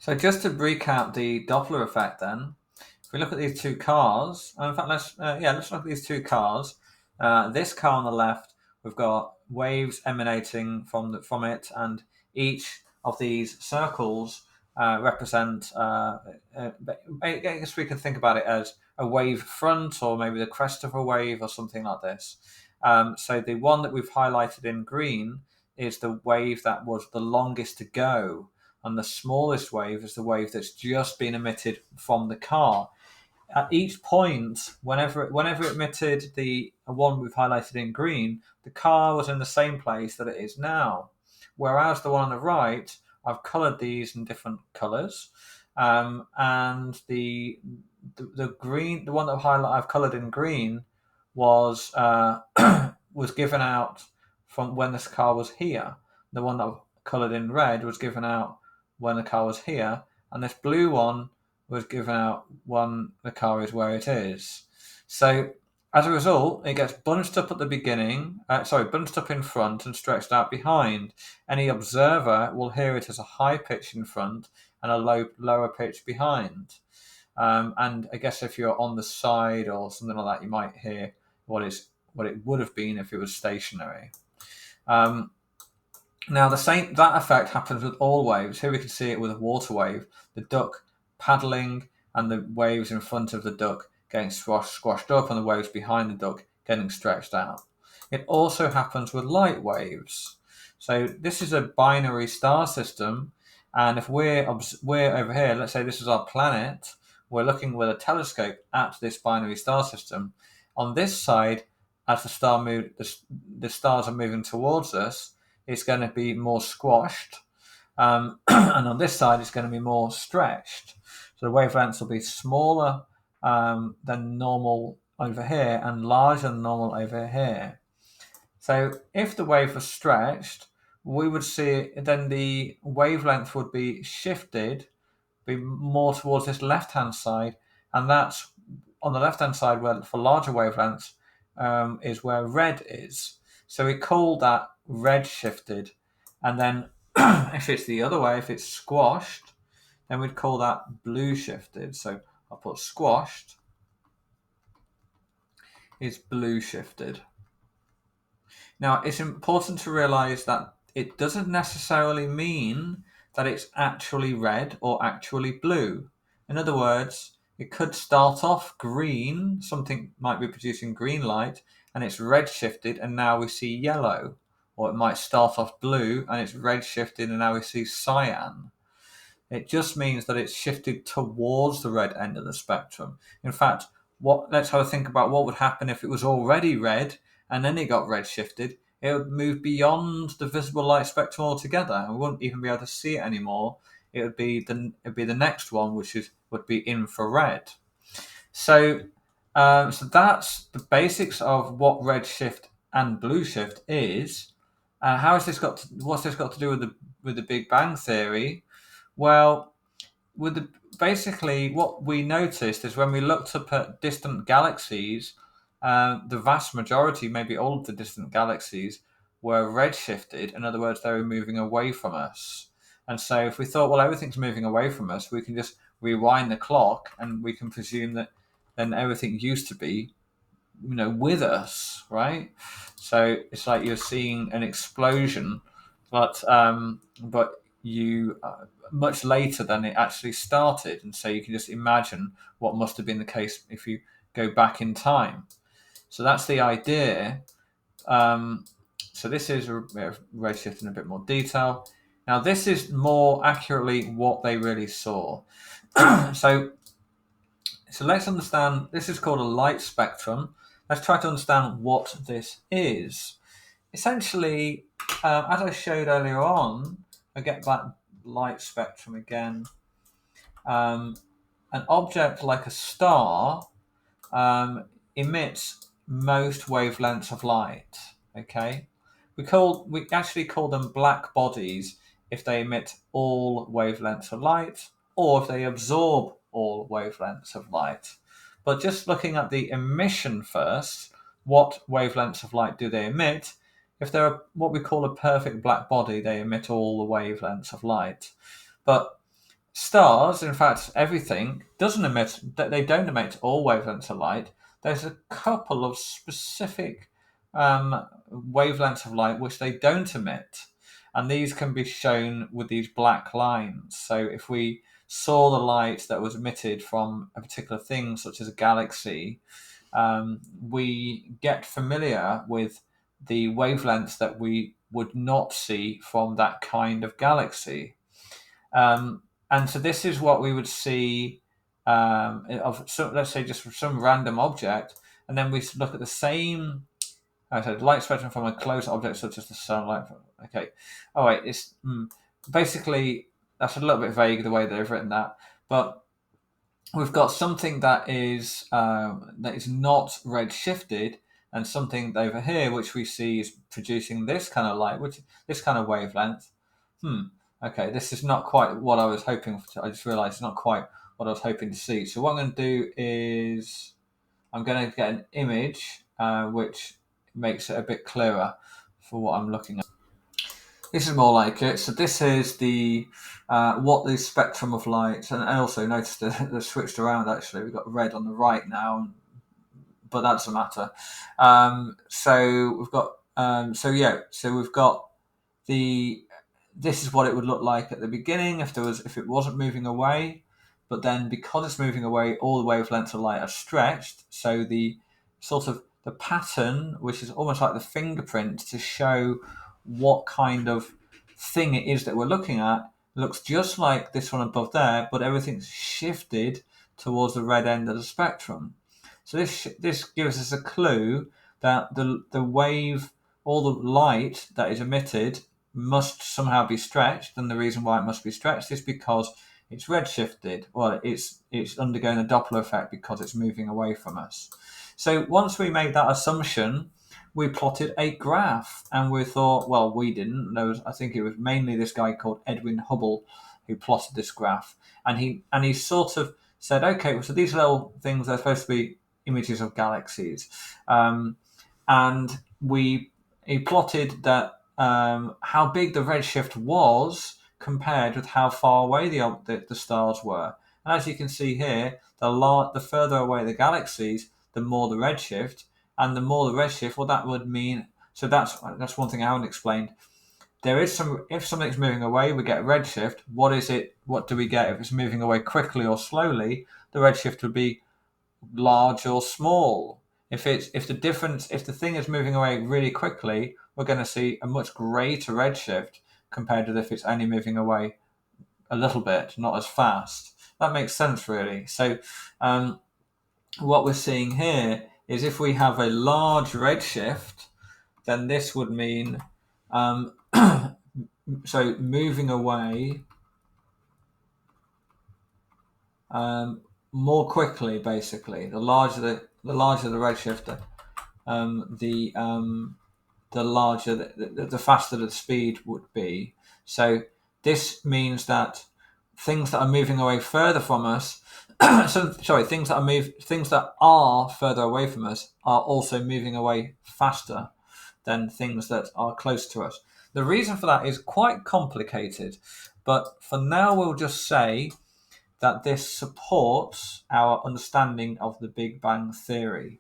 So just to recap the Doppler effect, then, if we look at these two cars, in fact, let's look at these two cars. This car on the left, we've got waves emanating from it, and each of these circles represent. I guess we can think about it as a wave front, or maybe the crest of a wave, or something like this. So the one that we've highlighted in green is the wave that was the longest to go, and the smallest wave is the wave that's just been emitted from the car. At each point, whenever it emitted the one we've highlighted in green, the car was in the same place that it is now. Whereas the one on the right, I've coloured these in different colours, and the green, the one that I've coloured in green, was was given out from when this car was here. The one that I've coloured in red was given out when the car was here, and this blue one was given out when the car is where it is. So as a result, it gets bunched up at the beginning, bunched up in front and stretched out behind. Any observer will hear it as a high pitch in front and a lower pitch behind. And I guess if you're on the side or something like that, you might hear what it would have been if it was stationary. Now that effect happens with all waves. Here we can see it with a water wave, the duck paddling and the waves in front of the duck getting squashed up and the waves behind the duck getting stretched out. It also happens with light waves. So this is a binary star system, and if we're over here, let's say this is our planet, we're looking with a telescope at this binary star system. On this side, as the stars are moving towards us, it's going to be more squashed, and on this side it's going to be more stretched. So the wavelengths will be smaller than normal over here and larger than normal over here. So if the wave was stretched, we would see then the wavelength would be shifted, be more towards this left-hand side, and that's on the left-hand side where for larger wavelengths is where red is. So we call that red shifted, and then if it's the other way, if it's squashed, then we'd call that blue shifted. So I'll put squashed is blue shifted. Now it's important to realize that it doesn't necessarily mean that it's actually red or actually blue. In other words, it could start off green, something might be producing green light, and it's red shifted and now we see yellow. Or it might start off blue and it's red shifted and now we see cyan. It just means that it's shifted towards the red end of the spectrum. In fact, let's have a think about what would happen if it was already red and then it got red shifted. It would move beyond the visible light spectrum altogether, and we wouldn't even be able to see it anymore. It would be the next one, which would be infrared. So that's the basics of what redshift and blue shift is. What's this got to do with the Big Bang theory? Well, basically what we noticed is when we looked up at distant galaxies, the vast majority, maybe all of the distant galaxies, were redshifted. In other words, they were moving away from us. And so if we thought, well, everything's moving away from us, we can just rewind the clock and we can presume that then everything used to be, with us, right? So it's like you're seeing an explosion, but you much later than it actually started, and so you can just imagine what must have been the case if you go back in time. So that's the idea. So this is redshift in a bit more detail. Now this is more accurately what they really saw. So let's understand. This is called a light spectrum. Let's try to understand what this is. Essentially, as I showed earlier on, I get that light spectrum again. An object like a star emits most wavelengths of light. Okay, we actually call them black bodies if they emit all wavelengths of light, or if they absorb all wavelengths of light. But just looking at the emission first, what wavelengths of light do they emit? If they're what we call a perfect black body, they emit all the wavelengths of light. But Stars, in fact, everything doesn't emit. They don't emit all wavelengths of light. There's a couple of specific wavelengths of light which they don't emit, and these can be shown with these black lines. So if we saw the light that was emitted from a particular thing, such as a galaxy, we get familiar with the wavelengths that we would not see from that kind of galaxy. And so this is what we would see of some, let's say, just from some random object, and then we look at the same. I said light spectrum from a close object such as the sunlight. Okay, oh wait, it's basically that's a little bit vague the way they've written that, but we've got something that is not red shifted, and something over here which we see is producing this kind of light, which this kind of wavelength. Okay, this is not quite what I was hoping for. I just realized it's not quite what I was hoping to see. So what I'm going to do is I'm going to get an image which makes it a bit clearer for what I'm looking at. This is more like it. So this is the what the spectrum of light, and I also noticed that they've switched around actually. We've got red on the right now, but that doesn't matter. So we've got so we've got the this is what it would look like at the beginning if it wasn't moving away, but then because it's moving away, all the wavelengths of light are stretched. So the sort of the pattern, which is almost like the fingerprint to show what kind of thing it is that we're looking at, looks just like this one above there, but everything's shifted towards the red end of the spectrum. So this gives us a clue that the wave, all the light that is emitted, must somehow be stretched, and the reason why it must be stretched is because it's redshifted. Well, it's undergoing a Doppler effect because it's moving away from us. So once we made that assumption, we plotted a graph, and we thought, well, we didn't. I think it was mainly this guy called Edwin Hubble who plotted this graph, and he sort of said, okay, so these little things are supposed to be images of galaxies, and he plotted that how big the redshift was compared with how far away the stars were. And as you can see here, the further away the galaxies, the more the redshift, and the more the redshift, what that would mean. So that's one thing I haven't explained. There is if something's moving away, we get redshift. What is it? What do we get if it's moving away quickly or slowly? The redshift would be large or small. If the thing is moving away really quickly, we're going to see a much greater redshift compared to if it's only moving away a little bit, not as fast. That makes sense, really. So what we're seeing here is if we have a large redshift, then this would mean so moving away more quickly. Basically, the larger the redshift, the larger the faster the speed would be. So this means that things that are moving away further from us, things that are further away from us are also moving away faster than things that are close to us. The reason for that is quite complicated, but for now we'll just say that this supports our understanding of the Big Bang Theory.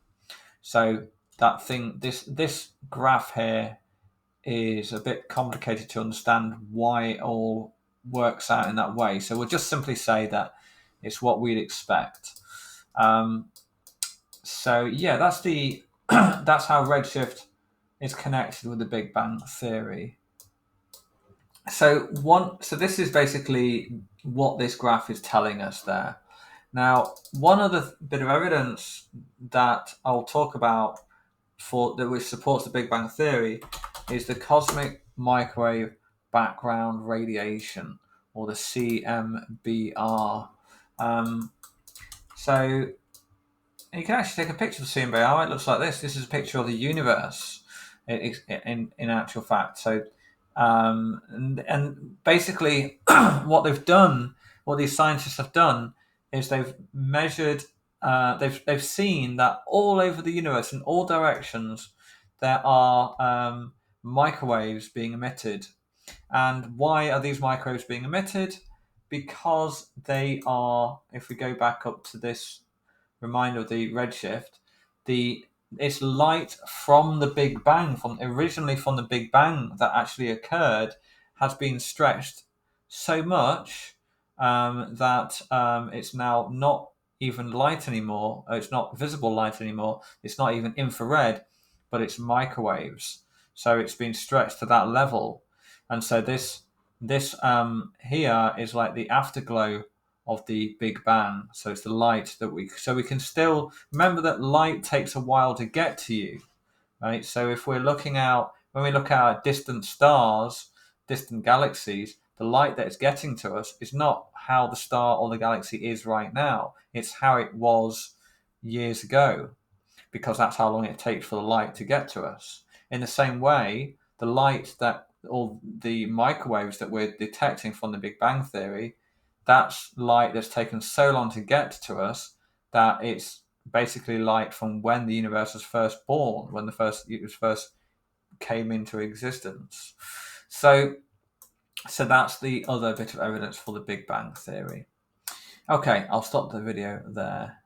So this graph here is a bit complicated to understand why it all works out in that way. So we'll just simply say that it's what we'd expect. So yeah, that's that's how redshift is connected with the Big Bang Theory. So this is basically what this graph is telling us there. Now, one other bit of evidence that I'll talk about which supports the Big Bang Theory is the cosmic microwave background radiation, or the CMBR. So you can actually take a picture of the CMBR. It looks like this. This is a picture of the universe in actual fact. So and basically what these scientists have done is they've measured, they've seen that all over the universe in all directions there are microwaves being emitted. And why are these microwaves being emitted? because they are, if we go back up to this reminder of the redshift, it's light from the Big Bang, originally from the Big Bang that actually occurred, has been stretched so much that it's now not even light anymore. It's not visible light anymore. It's not even infrared, but it's microwaves. So it's been stretched to that level, and so this here is like the afterglow of the Big Bang. So it's the light that we can still remember that light takes a while to get to you, right? So if we're looking out, when we look out at distant stars, distant galaxies, the light that is getting to us is not how the star or the galaxy is right now. It's how it was years ago, because that's how long it takes for the light to get to us. In the same way, the light that all the microwaves that we're detecting from the Big Bang Theory, that's light that's taken so long to get to us that it's basically light from when the universe was first born, when it first came into existence. So that's the other bit of evidence for the Big Bang Theory. Okay, I'll stop the video there.